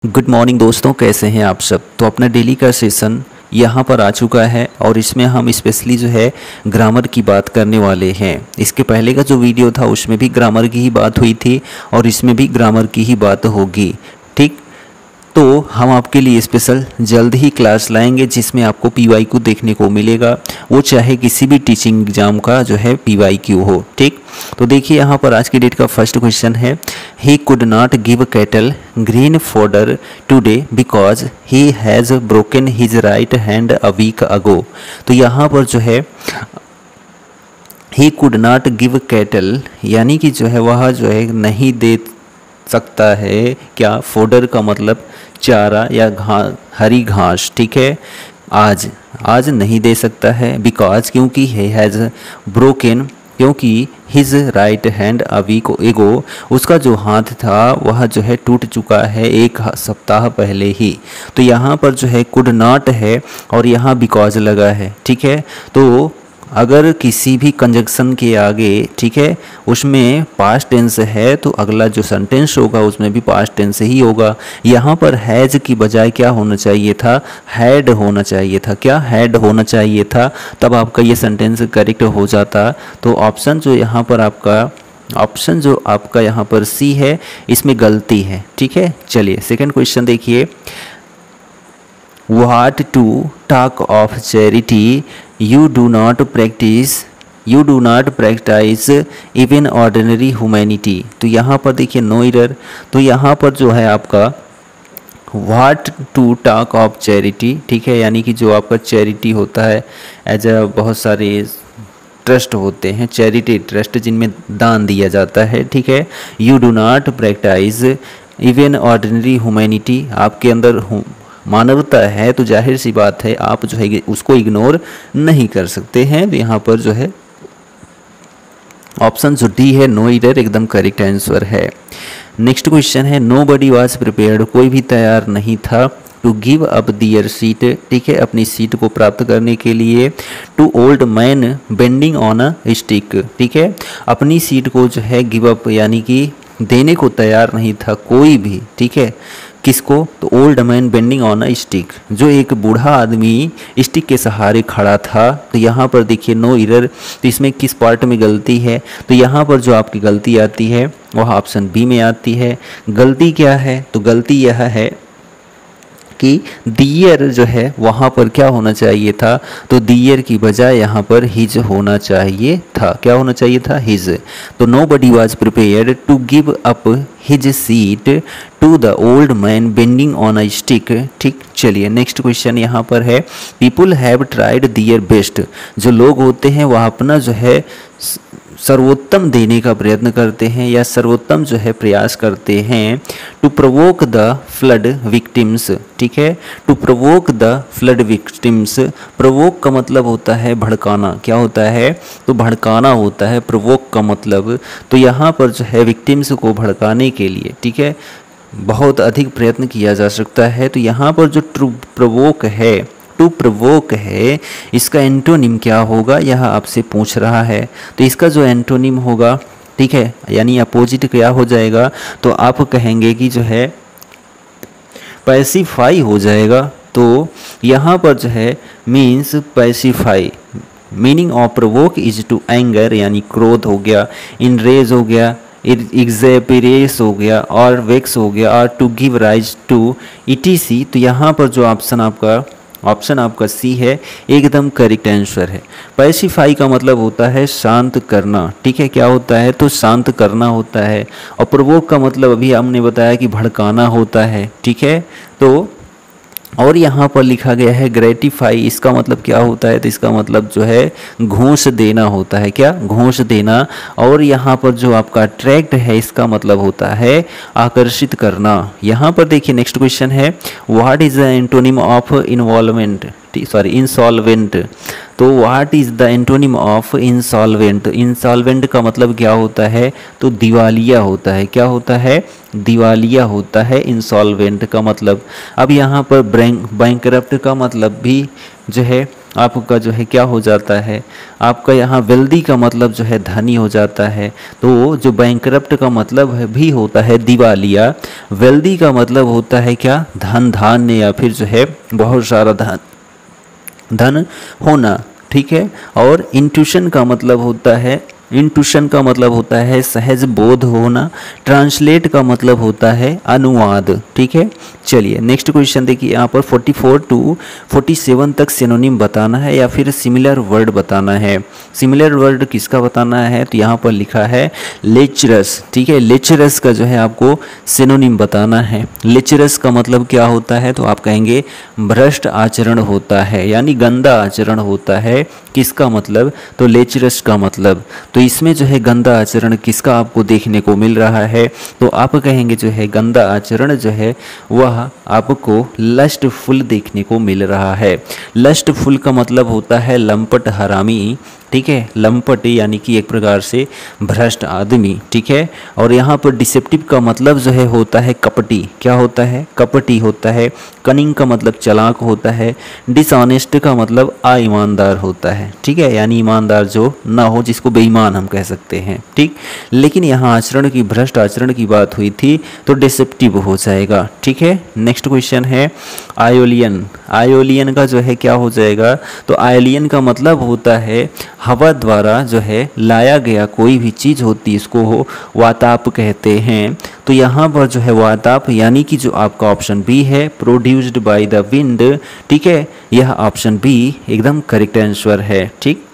Good morning दोस्तों, कैसे हैं आप सब। तो अपना डेली का सेशन यहाँ पर आ चुका है और इसमें हम स्पेशली जो है ग्रामर की बात करने वाले हैं। इसके पहले का जो वीडियो था उसमें भी ग्रामर की ही बात हुई थी और इसमें भी ग्रामर की ही बात होगी। ठीक, तो हम आपके लिए स्पेशल जल्द ही क्लास लाएंगे जिसमें आपको PYQ देखने को मिलेगा, वो चाहे किसी भी टीचिंग एग्जाम का जो है PYQ हो। ठीक, तो देखिए यहाँ पर आज की डेट का फर्स्ट क्वेश्चन है, he could not give cattle green fodder today because he has broken his right hand a week ago. तो यहाँ पर जो है he could not give cattle यानी कि जो है वह जो है नहीं दे सकता है क्या, फोडर का मतलब चारा या हरी घास। ठीक है, आज नहीं दे सकता है, बिकॉज क्योंकि ही हैज़ ब्रोकन, क्योंकि his right hand a week ago, उसका जो हाथ था वह जो है टूट चुका है एक सप्ताह पहले ही। तो यहाँ पर जो है कुड नॉट है और यहाँ बिकॉज लगा है। ठीक है, तो अगर किसी भी कंजक्शन के आगे, ठीक है, उसमें पास्ट टेंस है तो अगला जो सेंटेंस होगा उसमें भी पास्ट टेंस ही होगा। यहाँ पर हैज़ की बजाय क्या होना चाहिए था, हैड होना चाहिए था। क्या, हैड होना चाहिए था, तब आपका ये सेंटेंस करेक्ट हो जाता। तो ऑप्शन जो आपका यहाँ पर सी है, इसमें गलती है। ठीक है, चलिए सेकेंड क्वेश्चन देखिए, What to talk of charity, you do not practice even ordinary humanity। तो यहाँ पर देखिए नो एरर। तो यहाँ पर जो है आपका What to talk of charity, ठीक है, यानी कि जो आपका चैरिटी होता है एज अ बहुत सारे ट्रस्ट होते हैं, चैरिटी ट्रस्ट जिनमें दान दिया जाता है। ठीक है, you do not practice even ordinary humanity, आपके अंदर मानवता है तो जाहिर सी बात है आप जो है उसको इग्नोर नहीं कर सकते हैं। तो यहाँ पर जो है ऑप्शन जो डी है नो एरर एकदम करेक्ट आंसर है। नेक्स्ट क्वेश्चन है, नो बडी वॉज प्रिपेयर्ड, कोई भी तैयार नहीं था, to give up their seat, ठीक है, अपनी सीट को प्राप्त करने के लिए, to old man bending on a stick, ठीक है, अपनी सीट को जो है गिव अप यानी कि देने को तैयार नहीं था कोई भी। ठीक है, किसको, तो old man bending on a stick, जो एक बूढ़ा आदमी स्टिक के सहारे खड़ा था। तो यहाँ पर देखिए नो एरर। तो इसमें किस पार्ट में गलती है, तो यहाँ पर जो आपकी गलती आती है वह ऑप्शन बी में आती है। गलती क्या है, तो गलती यह है कि दियर जो है वहाँ पर क्या होना चाहिए था, तो दियर की बजाय यहाँ पर हिज होना चाहिए था। क्या होना चाहिए था, हिज। तो nobody was prepared to give up his seat to the old man bending on a stick. ठीक, चलिए नेक्स्ट क्वेश्चन यहाँ पर है, people have tried their best, जो लोग होते हैं वह अपना जो है सर्वोत्तम देने का प्रयत्न करते हैं या सर्वोत्तम जो है प्रयास करते हैं, to provoke the flood victims. ठीक है, to provoke the flood victims, provoke का मतलब होता है भड़काना। क्या होता है, तो भड़काना होता है प्रोवोक का मतलब। तो यहाँ पर जो है विक्टिम्स को भड़काने के लिए, ठीक है, बहुत अधिक प्रयत्न किया जा सकता है। तो यहाँ पर जो टू प्रोवोक है, इसका एंटोनिम क्या होगा, यह आपसे पूछ रहा है। तो इसका जो एंटोनिम होगा, ठीक है, यानी अपोजिट क्या हो जाएगा, तो आप कहेंगे कि जो है पैसिफाई हो जाएगा। तो यहाँ पर जो है means pacify, meaning of provoke is to anger यानी क्रोध हो गया, इनरेज हो गया, एग्जेपरेस हो गया और वेक्स हो गया, और to give rise to ETC। तो यहाँ पर जो ऑप्शन आपका सी है एकदम करेक्ट आंसर है। पैसिफाई का मतलब होता है शांत करना। ठीक है, क्या होता है, तो शांत करना होता है। और प्रोवोक का मतलब अभी हमने बताया कि भड़काना होता है। ठीक है, तो और यहाँ पर लिखा गया है ग्रेटिफाई, इसका मतलब क्या होता है, तो इसका मतलब जो है घूस देना होता है। क्या, घूस देना। और यहाँ पर जो आपका अट्रैक्ट है, इसका मतलब होता है आकर्षित करना। यहाँ पर देखिए नेक्स्ट क्वेश्चन है, what is the antonym of insolvent. तो what is the antonym of insolvent, insolvent का मतलब क्या होता है, तो दिवालिया होता है। क्या होता है, दिवालिया होता है इंसॉल्वेंट का मतलब। अब यहाँ पर बैंकरप्ट का मतलब भी जो है आपका जो है क्या हो जाता है, आपका यहाँ वेल्दी का मतलब जो है धनी हो जाता है। तो जो बैंकरप्ट का मतलब है भी होता है दिवालिया, वेल्दी का मतलब होता है क्या, धन धान्य या फिर जो है बहुत सारा धन होना, ठीक है। और इंट्यूशन का मतलब होता है, इंट्यूशन का मतलब होता है सहज बोध होना। ट्रांसलेट का मतलब होता है अनुवाद, ठीक है। चलिए नेक्स्ट क्वेश्चन देखिए, यहाँ पर 44 to 47 तक सिनोनिम बताना है या फिर सिमिलर वर्ड बताना है। सिमिलर वर्ड किसका बताना है, तो यहाँ पर लिखा है लेचरस, ठीक है। लेचरस का जो है आपको सिनोनिम बताना है। लेचरस का मतलब क्या होता है, तो आप कहेंगे भ्रष्ट आचरण होता है, यानी गंदा आचरण होता है। किसका मतलब, तो लेचरस का मतलब। तो इसमें जो है गंदा आचरण किसका आपको देखने को मिल रहा है, तो आप कहेंगे जो है गंदा आचरण जो है वह आपको लस्टफुल देखने को मिल रहा है। लस्टफुल का मतलब होता है लंपट हरामी, ठीक है। लंपट यानी कि एक प्रकार से भ्रष्ट आदमी, ठीक है। और यहाँ पर डिसेप्टिव का मतलब जो है होता है कपटी। क्या होता है, कपटी होता है। कनिंग का मतलब चालाक होता है। डिसऑनेस्ट का मतलब अईमानदार होता है, ठीक है, यानी ईमानदार जो ना हो, जिसको बेईमान हम कह सकते हैं, ठीक। लेकिन यहाँ आचरण की, भ्रष्ट आचरण की बात हुई थी तो डिसेप्टिव हो जाएगा, ठीक है। नेक्स्ट क्वेश्चन है आयोलियन। आयोलियन का जो है क्या हो जाएगा, तो आयोलियन का मतलब होता है हवा द्वारा जो है लाया गया कोई भी चीज़ होती है, इसको हो वाताप कहते हैं। तो यहाँ पर जो है वाताप यानी कि जो आपका ऑप्शन बी है, प्रोड्यूस्ड बाय द विंड, ठीक है, यह ऑप्शन बी एकदम करेक्ट आंसर है, ठीक।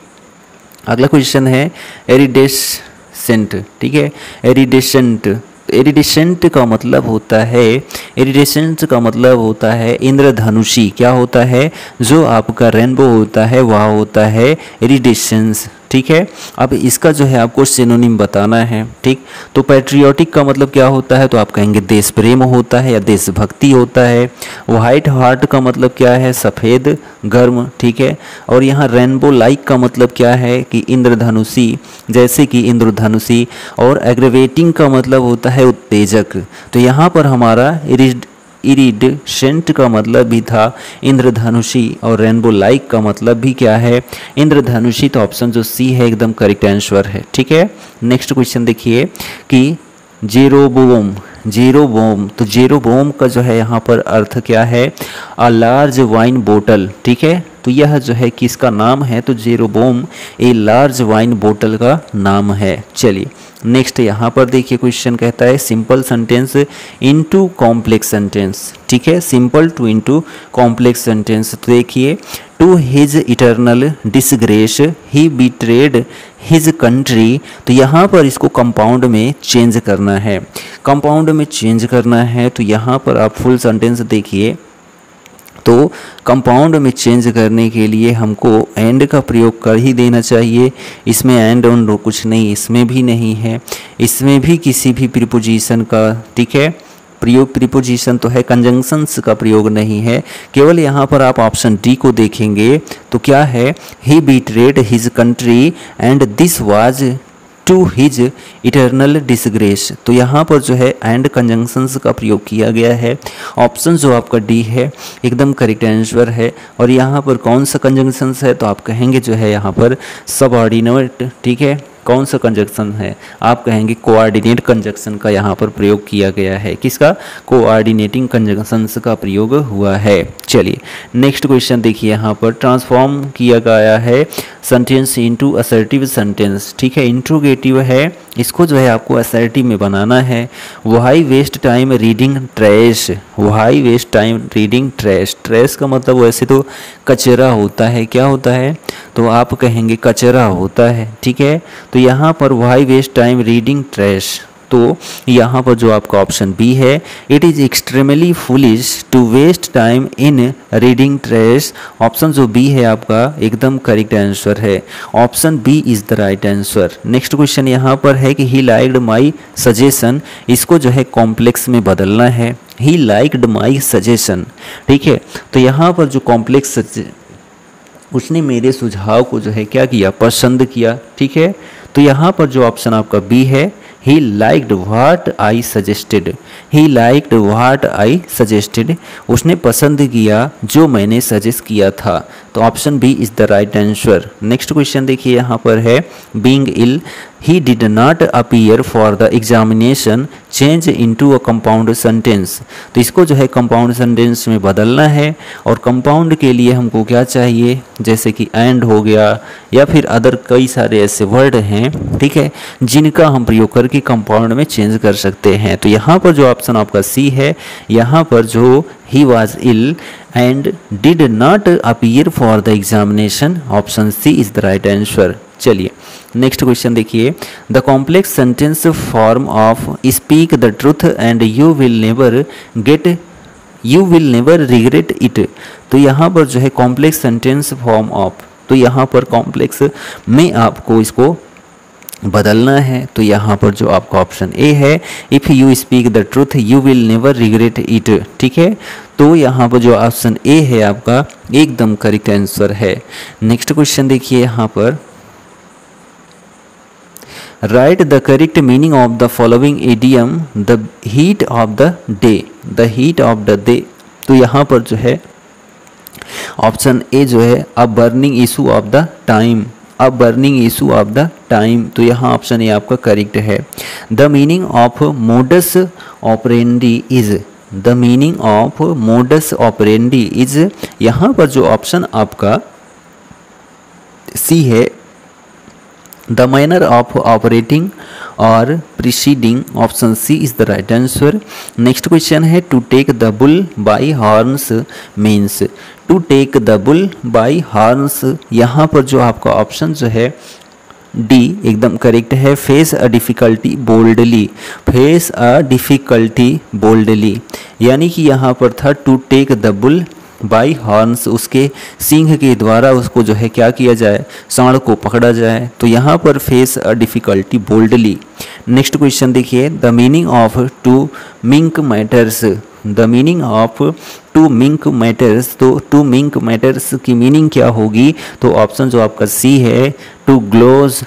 अगला क्वेश्चन है एरिडेसेंट, ठीक है। एरिडेसेंट, इरिडेसेंट का मतलब होता है, इरिडेसेंट का मतलब होता है इंद्रधनुषी। क्या होता है, जो आपका रेनबो होता है वह होता है इरिडेसेंस, ठीक है। अब इसका जो है आपको सिनोनिम बताना है, ठीक। तो पैट्रियोटिक का मतलब क्या होता है, तो आप कहेंगे देश प्रेम होता है या देशभक्ति होता है। वाइट हार्ट का मतलब क्या है, सफ़ेद गर्म, ठीक है। और यहाँ रेनबो लाइक का मतलब क्या है कि इंद्रधनुषी, जैसे कि इंद्रधनुषी। और एग्रेवेटिंग का मतलब होता है उत्तेजक। तो यहाँ पर हमारा इरिडेसेंट का मतलब भी था इंद्रधनुषी और रेनबो लाइक का मतलब भी क्या है, इंद्रधनुषी। तो ऑप्शन जो सी है एकदम करेक्ट आंसर है, ठीक है। नेक्स्ट क्वेश्चन देखिए कि जेरोबोम, जेरोबोम, तो जेरोबोम का जो है यहाँ पर अर्थ क्या है, अ लार्ज वाइन बोतल, ठीक है। तो यह जो है किसका नाम है, तो जेरोबोम ए लार्ज वाइन बोतल का नाम है। चलिए नेक्स्ट यहाँ पर देखिए क्वेश्चन कहता है simple sentence into complex sentence, ठीक है। Simple to into complex sentence. तो देखिए to his eternal disgrace he betrayed his country. तो यहाँ पर इसको कंपाउंड में चेंज करना है, कंपाउंड में चेंज करना है। तो यहाँ पर आप फुल सेंटेंस देखिए, तो कंपाउंड में चेंज करने के लिए हमको एंड का प्रयोग कर ही देना चाहिए। इसमें एंड ऑन कुछ नहीं, इसमें भी नहीं है, इसमें भी किसी भी प्रीपोजिशन का, ठीक है, प्रयोग प्रीपोजिशन तो है, कंजंक्शंस का प्रयोग नहीं है। केवल यहाँ पर आप ऑप्शन डी को देखेंगे तो क्या है, he betrayed his country and this was to his eternal disgrace. तो यहाँ पर जो है एंड कंजंक्शंस का प्रयोग किया गया है। ऑप्शन जो आपका डी है एकदम करेक्ट आंसर है। और यहाँ पर कौन सा कंजंक्शंस है, तो आप कहेंगे जो है यहाँ पर सबऑर्डिनेट, ठीक है। कौन सा कंजक्शन है, आप कहेंगे कोऑर्डिनेट कंजक्शन का यहाँ पर प्रयोग किया गया है। किसका, कोऑर्डिनेटिंग कंजक्शंस का प्रयोग हुआ है। चलिए नेक्स्ट क्वेश्चन देखिए, यहाँ पर ट्रांसफॉर्म किया गया है सेंटेंस इनटू असर्टिव सेंटेंस, ठीक है। इंट्रोगेटिव है, इसको जो है आपको असर्टिव में बनाना है। Why waste time reading trash, why waste time reading trash. Trash का मतलब वैसे तो कचरा होता है, क्या होता है, तो आप कहेंगे कचरा होता है, ठीक है। तो यहाँ पर why waste time reading trash, तो यहाँ पर जो आपका ऑप्शन बी है, it is extremely foolish to waste time in reading trash. Option जो बी है आपका एकदम करेक्ट आंसर है, option B is the right answer. Next question यहाँ पर है कि ही लाइक्ड माई सजेशन, इसको जो है कॉम्प्लेक्स में बदलना है, ही लाइक्ड माई सजेशन, ठीक है। तो यहाँ पर जो कॉम्प्लेक्स, उसने मेरे सुझाव को जो है क्या किया, पसंद किया, ठीक है। तो यहाँ पर जो ऑप्शन आपका बी है he liked what I suggested, he liked what I suggested, उसने पसंद किया जो मैंने सजेस्ट किया था। तो option B is the right answer. Next question देखिए यहाँ पर है being ill he did not appear for the examination change into a compound sentence. तो इसको जो है कंपाउंड सेंटेंस में बदलना है, और कंपाउंड के लिए हमको क्या चाहिए, जैसे कि एंड हो गया या फिर अदर कई सारे ऐसे वर्ड हैं, ठीक है, जिनका हम प्रयोग करके कंपाउंड में चेंज कर सकते हैं। तो यहाँ पर जो ऑप्शन आपका सी है, यहाँ पर जो he was ill and did not appear for the examination, option C is the right answer. चलिए नेक्स्ट क्वेश्चन देखिए, the complex sentence form of speak the truth and you will never regret it. तो यहाँ पर जो है complex sentence form of, तो यहाँ पर कॉम्प्लेक्स में आपको इसको बदलना है। तो यहाँ पर जो आपका ऑप्शन ए है, if you speak the truth you will never regret it, ठीक है। तो यहाँ पर जो ऑप्शन ए है आपका एकदम करेक्ट आंसर है। नेक्स्ट क्वेश्चन देखिए यहाँ पर, right the correct meaning of the following idiom the heat of the day, the heat of the day. तो यहाँ पर जो है ऑप्शन ए जो है अ burning issue of the time, a burning issue of the time. तो यहाँ ऑप्शन ए आपका करेक्ट है। The meaning of modus operandi is, the meaning of modus operandi is, यहाँ पर जो ऑप्शन आपका सी है, द मैनर ऑफ ऑपरेटिंग और proceeding, option C is the right answer. Next question है to take the bull by horns means, to take the bull by horns, यहाँ पर जो आपका ऑप्शन जो है डी एकदम करेक्ट है। Face a difficulty boldly, face a difficulty boldly, यानी कि यहाँ पर था to take the bull by horns, उसके सिंह के द्वारा उसको जो है क्या किया जाए, सांड को पकड़ा जाए। तो यहाँ पर face a difficulty boldly. Next question देखिए, the meaning of to mince matters, the meaning of to mince matters. तो टू मिंक मैटर्स की मीनिंग क्या होगी, तो ऑप्शन जो आपका सी है to gloss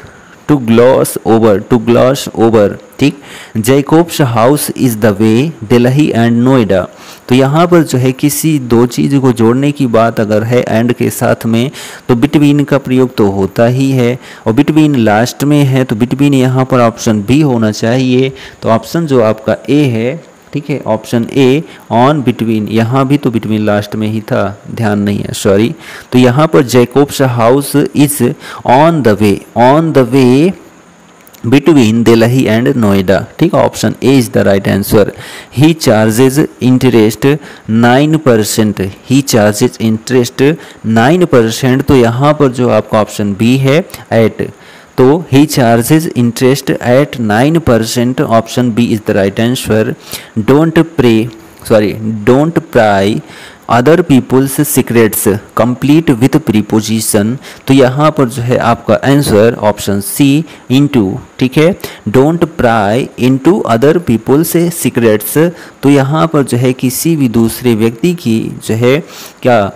over, to gloss over, ठीक। Jacob's house is the way Delhi and Noida. तो यहाँ पर जो है किसी दो चीज़ को जोड़ने की बात अगर है एंड के साथ में, तो बिटवीन का प्रयोग तो होता ही है, और बिटवीन लास्ट में है तो बिटवीन यहाँ पर ऑप्शन बी होना चाहिए। तो ऑप्शन जो आपका ए है, ठीक है, ऑप्शन ए ऑन बिटवीन, यहाँ भी तो बिटवीन लास्ट में ही था, ध्यान नहीं है, सॉरी। तो यहाँ पर Jacobs house is on the way between Delhi and Noida, ठीक है, option A is the right answer. He charges interest 9%, he charges interest 9%। तो यहाँ पर जो आपका ऑप्शन बी है एट, तो he charges interest at 9%, option B is the right answer. Don't pry other people's secrets complete with preposition. तो यहाँ पर जो है आपका आंसर ऑप्शन सी इनटू, ठीक है, don't pry into other people's secrets. तो यहाँ पर जो है किसी भी दूसरे व्यक्ति की जो है क्या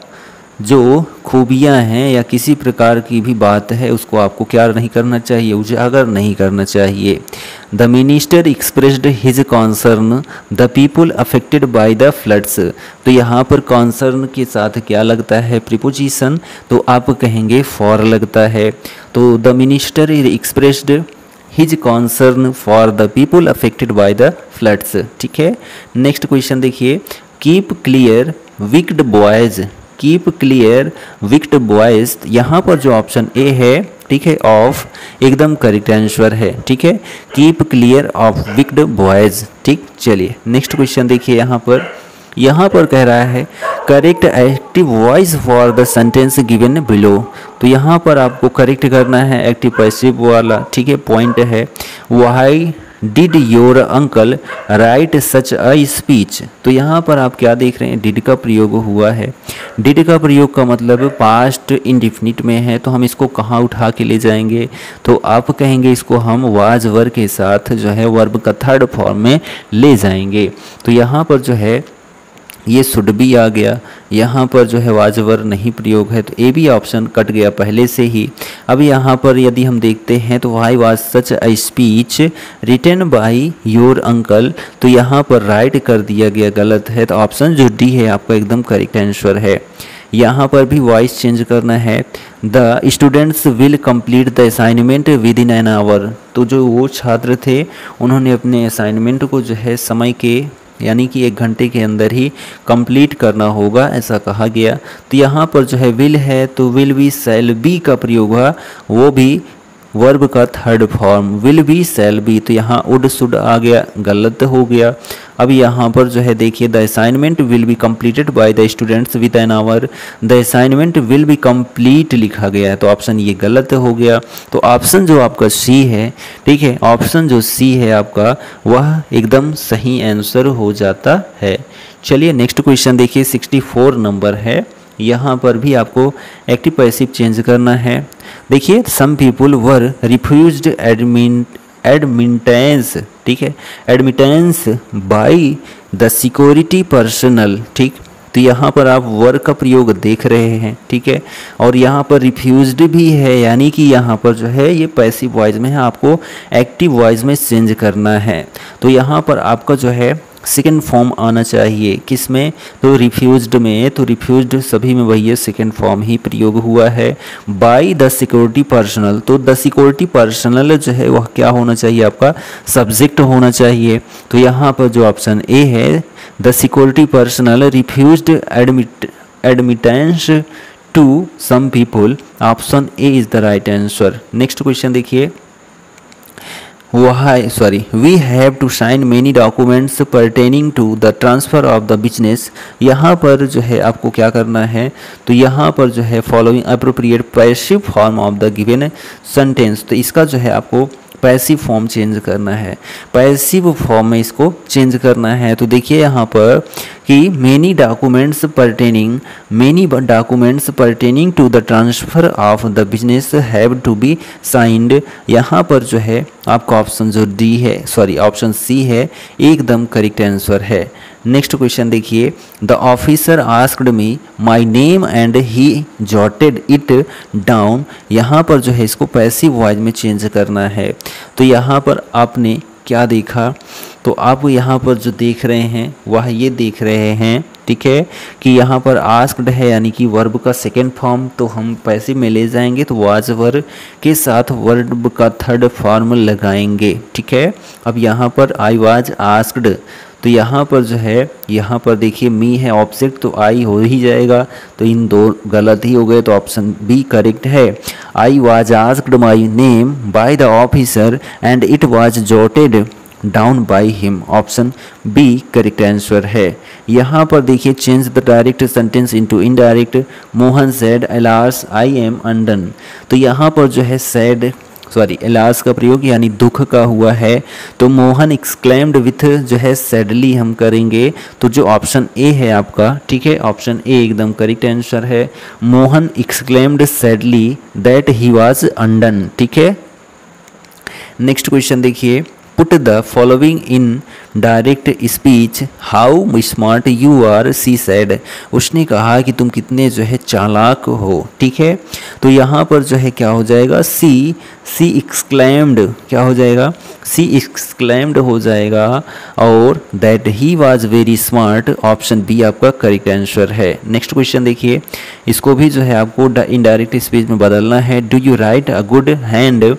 जो खूबियाँ हैं या किसी प्रकार की भी बात है उसको आपको क्या नहीं करना चाहिए, उजागर नहीं करना चाहिए। The minister expressed his concern the people affected by the floods. तो यहाँ पर कॉन्सर्न के साथ क्या लगता है, प्रीपोजिशन, तो आप कहेंगे फॉर लगता है। तो the minister expressed his concern for the people affected by the floods, ठीक है। नेक्स्ट क्वेश्चन देखिए, keep clear wicked boys, keep clear wicked boys. यहाँ पर जो ऑप्शन ए है, ठीक है, ऑफ एकदम करेक्ट आंसर है, ठीक है, keep clear of wicked boys, ठीक। चलिए नेक्स्ट क्वेश्चन देखिए, यहाँ पर कह रहा है correct active voice for the sentence given below. तो यहाँ पर आपको करेक्ट करना है एक्टिव पैसिव वाला, ठीक है, पॉइंट है why did your uncle right such a speech. तो यहाँ पर आप क्या देख रहे हैं, डिड का प्रयोग हुआ है। डिड का प्रयोग का मतलब पास्ट इंडिफिनिट में है, तो हम इसको कहाँ उठा के ले जाएंगे, तो आप कहेंगे इसको हम वाज वर्ब के साथ जो है वर्ब का थर्ड फॉर्म में ले जाएंगे। तो यहाँ पर जो है ये शुड भी आ गया, यहाँ पर जो है वाज वर नहीं प्रयोग है, तो ए भी ऑप्शन कट गया पहले से ही। अब यहाँ पर यदि हम देखते हैं तो why was such a speech written by your uncle, तो यहाँ पर राइट कर दिया गया, गलत है। तो ऑप्शन जो डी है आपका एकदम करेक्ट आंसर है। यहाँ पर भी वॉइस चेंज करना है, the students will complete the assignment with in an hour, तो जो वो छात्र थे उन्होंने अपने असाइनमेंट को जो है समय के यानी कि 1 घंटे के अंदर ही कंप्लीट करना होगा, ऐसा कहा गया। तो यहाँ पर जो है विल है तो विल बी शैल बी का प्रयोग हुआ, वो भी वर्ब का third form, will be shall be, तो यहाँ वुड शुड आ गया, गलत हो गया। अब यहाँ पर जो है देखिए the assignment will be completed by the students with an hour, the assignment will be complete लिखा गया है, तो ऑप्शन ये गलत हो गया। तो ऑप्शन जो आपका सी है, ठीक है, ऑप्शन जो सी है आपका वह एकदम सही आंसर हो जाता है। चलिए नेक्स्ट क्वेश्चन देखिए, 64 नंबर है। यहाँ पर भी आपको एक्टिव पैसिव चेंज करना है। देखिए सम पीपुल वर रिफ्यूज्ड एडमिटेंस, ठीक है, admittance by the security personal, ठीक। तो यहाँ पर आप वर का प्रयोग देख रहे हैं, ठीक है, और यहाँ पर रिफ्यूज्ड भी है, यानी कि यहाँ पर जो है ये पैसिव वॉइस में है, आपको एक्टिव वॉइस में चेंज करना है। तो यहाँ पर आपका जो है सेकेंड फॉर्म आना चाहिए, किस में, तो रिफ्यूज्ड में, तो रिफ्यूज्ड सभी में वही है, सेकेंड फॉर्म ही प्रयोग हुआ है। बाय द सिक्योरिटी पर्सनल, तो द सिक्योरिटी पर्सनल जो है वह क्या होना चाहिए, आपका सब्जेक्ट होना चाहिए। तो यहाँ पर जो ऑप्शन ए है, the security personnel refused admittance to some people, option A is the right answer. Next question देखिए, we have to sign many documents pertaining to the transfer of the business। यहाँ पर जो है आपको क्या करना है, तो यहाँ पर जो है following appropriate passive form of the given sentence, तो इसका जो है आपको पैसिव फॉर्म चेंज करना है, पैसिव फॉर्म में इसको चेंज करना है। तो देखिए यहाँ पर कि many documents pertaining to the transfer of the business have to be signed, यहाँ पर जो है आपका ऑप्शन जो डी है, ऑप्शन सी है, एकदम करेक्ट आंसर है। नेक्स्ट क्वेश्चन देखिए, the officer asked me my name and he jotted it down, यहाँ पर जो है इसको पैसिव वॉइस में चेंज करना है। तो यहाँ पर आपने क्या देखा, तो आप यहाँ पर जो देख रहे हैं वह ये देख रहे हैं, ठीक है, कि यहाँ पर आस्क्ड है यानी कि वर्ब का सेकेंड फॉर्म, तो हम पैसिव में ले जाएंगे, तो वाज वर्ब के साथ वर्ब का थर्ड फॉर्म लगाएंगे, ठीक है। अब यहाँ पर आई वाज आस्क्ड, तो यहाँ पर जो है, यहाँ पर देखिए मी है ऑब्जेक्ट, तो आई हो ही जाएगा, तो इन दो गलत ही हो गए, तो ऑप्शन बी करेक्ट है। I was asked my name by the officer and it was jotted down by him, option B correct answer है। यहाँ पर देखिए change the direct sentence into indirect, Mohan said alas I am undone, तो यहाँ पर जो है सेड एलास का प्रयोग यानी दुख का हुआ है, तो मोहन एक्सक्लेम्ड विथ जो है सैडली हम करेंगे, तो जो ऑप्शन ए है आपका, ठीक है, ऑप्शन ए एकदम करेक्ट आंसर है। Mohan exclaimed sadly that he was undone, ठीक है। नेक्स्ट क्वेश्चन देखिए, put the following in direct speech, how smart you R she said, उसने कहा कि तुम कितने जो है चालाक हो, ठीक है। तो यहाँ पर जो है क्या हो जाएगा, सी एक्सक्लेम्ड, क्या हो जाएगा, सी एक्सक्लेम्ड हो जाएगा, और that he was very smart, option B आपका करेक्ट आंसर है। नेक्स्ट क्वेश्चन देखिए, इसको भी जो है आपको इनडायरेक्ट स्पीच में बदलना है। Do you right a good hand,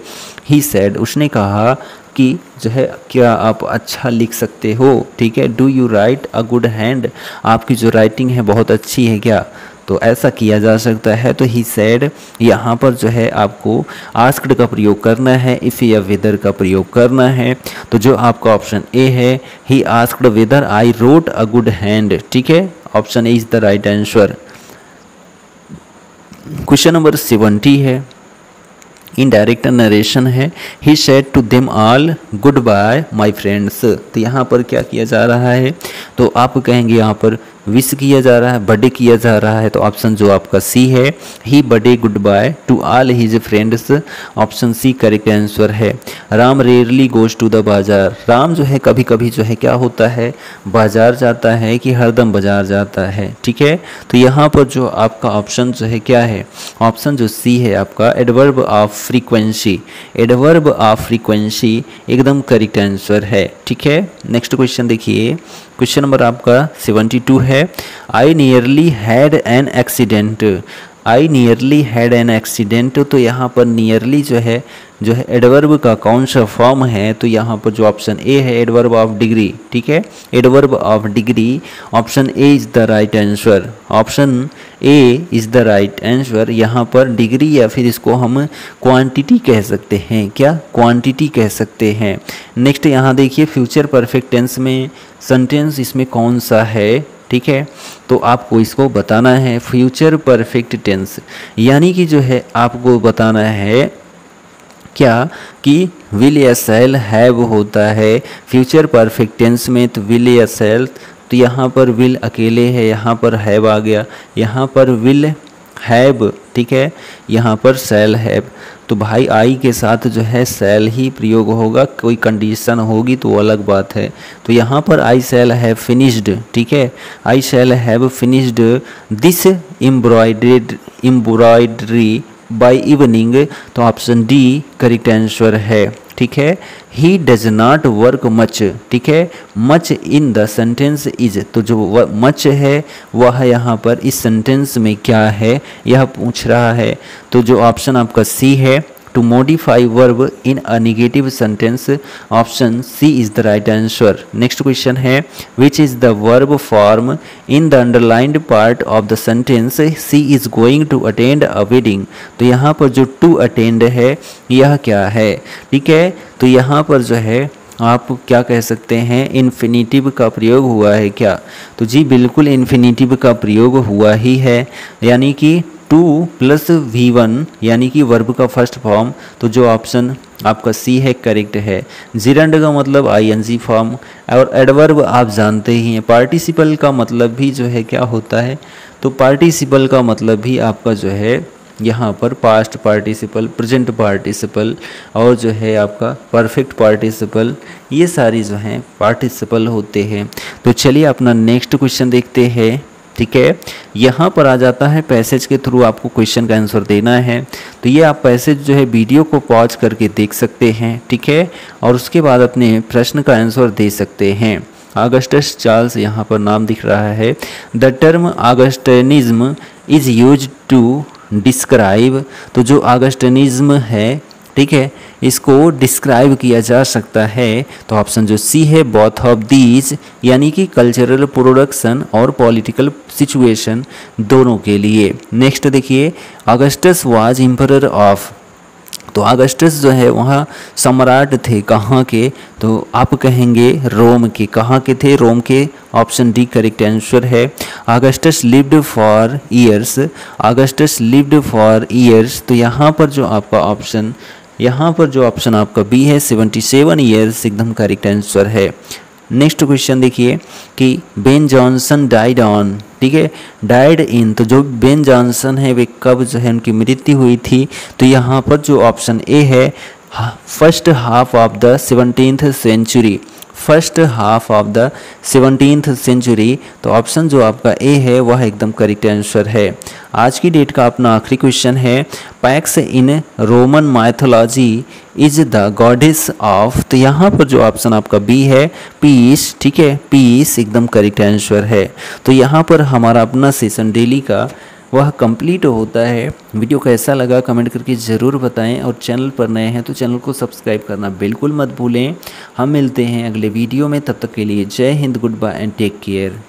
he said, उसने कहा कि जो है क्या आप अच्छा लिख सकते हो, ठीक है। Do you right a good hand, आपकी जो राइटिंग है बहुत अच्छी है क्या, तो ऐसा किया जा सकता है। तो ही सेड, यहाँ पर जो है आपको आस्क्ड का प्रयोग करना है, इफ़ या वेदर का प्रयोग करना है, तो जो आपका ऑप्शन ए है, he asked whether I wrote a good hand, ठीक है, option A is the right answer. Question number 70 है, इनडायरेक्ट नरेशन है, he said to them all goodbye my friends, तो यहाँ पर क्या किया जा रहा है, तो आप कहेंगे यहाँ पर विश किया जा रहा है, बर्थडे किया जा रहा है, तो ऑप्शन जो आपका सी है, he birthday good bye to all his friends, option C correct answer है। Ram rarely goes to the bazaar, Ram जो है कभी कभी जो है क्या होता है, बाजार जाता है कि हरदम बाजार जाता है, ठीक है। तो यहाँ पर जो आपका ऑप्शन जो है क्या है, ऑप्शन जो सी है आपका adverb of frequency, adverb of frequency एकदम करेक्ट आंसर है, ठीक है। नेक्स्ट क्वेश्चन देखिए, क्वेश्चन नंबर आपका 72 है, I nearly had an accident, I nearly had an accident, तो यहाँ पर नियरली जो है एडवर्ब का कौन सा फॉर्म है, तो यहाँ पर जो ऑप्शन ए है एडवर्ब ऑफ डिग्री, ठीक है, adverb of degree, option A is the right answer, option A is the right answer. यहाँ पर डिग्री या फिर इसको हम क्वांटिटी कह सकते हैं, क्या क्वांटिटी कह सकते हैं। नेक्स्ट यहाँ देखिए फ्यूचर परफेक्ट टेंस में सेंटेंस इसमें कौन सा है, ठीक है, तो आपको इसको बताना है फ्यूचर परफेक्ट टेंस, यानी कि जो है आपको बताना है क्या कि विल या शैल हैव होता है फ्यूचर परफेक्ट टेंस में, तो विल या शैल, तो यहाँ पर विल अकेले है, यहाँ पर हैव आ गया, यहाँ पर विल हैव, ठीक है, यहाँ पर शैल हैव, तो भाई आई के साथ जो है शैल ही प्रयोग होगा, कोई कंडीशन होगी तो अलग बात है। तो यहाँ पर आई शैल हैव फिनिश्ड, ठीक है, I shall have finished this embroidery by evening, तो ऑप्शन डी करेक्ट आंसर है, ठीक है। He does not work much, ठीक है, much in the sentence is, तो जो मच है वह यहाँ पर इस सेंटेंस में क्या है यह पूछ रहा है, तो जो ऑप्शन आपका सी है to modify verb in a negative sentence, option C is the right answer. Next question है which is the verb form in the underlined part of the sentence C is going to attend a wedding, तो यहाँ पर जो to attend है यह क्या है, ठीक है, तो यहाँ पर जो है आप क्या कह सकते हैं, इन्फिनिटिव का प्रयोग हुआ है क्या, तो जी बिल्कुल इन्फिनिटिव का प्रयोग हुआ ही है, यानी कि 2 + V1 यानी कि वर्ब का फर्स्ट फॉर्म, तो जो ऑप्शन आपका सी है करेक्ट है। जिरंड का मतलब आईएनजी फॉर्म, और एडवर्ब आप जानते ही हैं, पार्टिसिपल का मतलब भी जो है क्या होता है, तो पार्टिसिपल का मतलब भी आपका जो है यहाँ पर पास्ट पार्टिसिपल, प्रेजेंट पार्टिसिपल और जो है आपका परफेक्ट पार्टिसिपल, ये सारी जो हैं पार्टिसिपल होते हैं। तो चलिए अपना नेक्स्ट क्वेश्चन देखते हैं, ठीक है। यहाँ पर आ जाता है पैसेज के थ्रू आपको क्वेश्चन का आंसर देना है, तो ये आप पैसेज जो है वीडियो को पॉज करके देख सकते हैं, ठीक है, और उसके बाद अपने प्रश्न का आंसर दे सकते हैं। ऑगस्टस चार्ल्स यहाँ पर नाम दिख रहा है, the term Augustinism is used to describe, तो जो ऑगस्टिनिज्म है, ठीक है, इसको डिस्क्राइब किया जा सकता है, तो ऑप्शन जो सी है बोथ ऑफ दीज, यानी कि कल्चरल प्रोडक्शन और पॉलिटिकल सिचुएशन दोनों के लिए। नेक्स्ट देखिए ऑगस्टस वाज एम्परर ऑफ, तो ऑगस्टस जो है वहाँ सम्राट थे कहाँ के, तो आप कहेंगे रोम के, कहाँ के थे, रोम के, ऑप्शन डी करेक्ट आंसर है। Augustus lived for years, Augustus lived for years, तो यहाँ पर जो ऑप्शन आपका बी है 77 ईयर्स एकदम करेक्ट आंसर है। नेक्स्ट क्वेश्चन देखिए कि बेन जॉनसन डाइड ऑन, ठीक है, डाइड इन, तो जो बेन जॉनसन है वे कब जो है उनकी मृत्यु हुई थी, तो यहाँ पर जो ऑप्शन ए है first half of the 17th century, first half of the 17th century, तो ऑप्शन जो आपका ए है वह एकदम करेक्ट आंसर है। आज की डेट का अपना आखिरी क्वेश्चन है PACS in Roman mythology is the goddess of, तो यहाँ पर जो ऑप्शन आपका बी है पीस, ठीक है, पीस एकदम करेक्ट आंसर है। तो यहाँ पर हमारा अपना सेशन डेली का वह कंप्लीट होता है। वीडियो कैसा लगा कमेंट करके ज़रूर बताएं, और चैनल पर नए हैं तो चैनल को सब्सक्राइब करना बिल्कुल मत भूलें। हम मिलते हैं अगले वीडियो में, तब तक के लिए जय Hind, goodbye and take care.